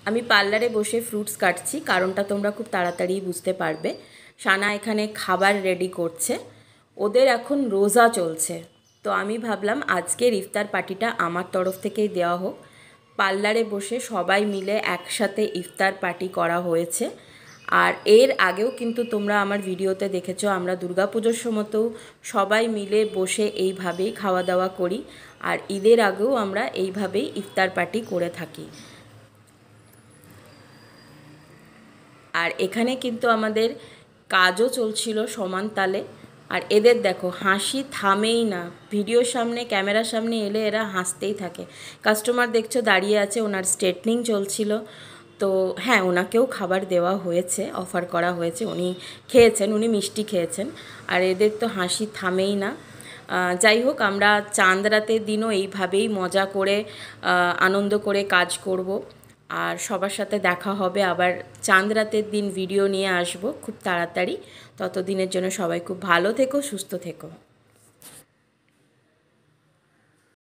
আমি পার্লারে বসে ফ্রুটস কাটছি, কারণটা তোমরা খুব তাড়াতাড়ি বুঝতে পারবে। সানা এখানে খাবার রেডি করছে, ওদের এখন রোজা চলছে। তো আমি ভাবলাম আজকের ইফতার পার্টিটা আমার তরফ থেকেই দেওয়া হোক। পার্লারে বসে সবাই মিলে একসাথে ইফতার পার্টি করা হয়েছে। আর এর আগেও কিন্তু তোমরা আমার ভিডিওতে দেখেছো, আমরা দুর্গাপুজোর সময়তেও সবাই মিলে বসে এইভাবেই খাওয়া দাওয়া করি। আর ঈদের আগেও আমরা এইভাবেই ইফতার পার্টি করে থাকি। আর এখানে কিন্তু আমাদের কাজও চলছিল সমান তালে। আর এদের দেখো হাসি থামেই না, ভিডিওর সামনে ক্যামেরার সামনে এলে এরা হাসতেই থাকে। কাস্টমার দেখছো দাঁড়িয়ে আছে, ওনার স্ট্রেটনিং চলছিল। তো হ্যাঁ, ওনাকেও খাবার দেওয়া হয়েছে, অফার করা হয়েছে, উনি খেয়েছেন, উনি মিষ্টি খেয়েছেন। আর এদের তো হাসি থামেই না। যাই হোক, আমরা চাঁদ রাতের দিনও এইভাবেই মজা করে আনন্দ করে কাজ করব। আর সবার সাথে দেখা হবে আবার চাঁদ রাতের দিন, ভিডিও নিয়ে আসব খুব তাড়াতাড়ি। ততদিনের জন্য সবাই খুব ভালো থেকো, সুস্থ থেকো।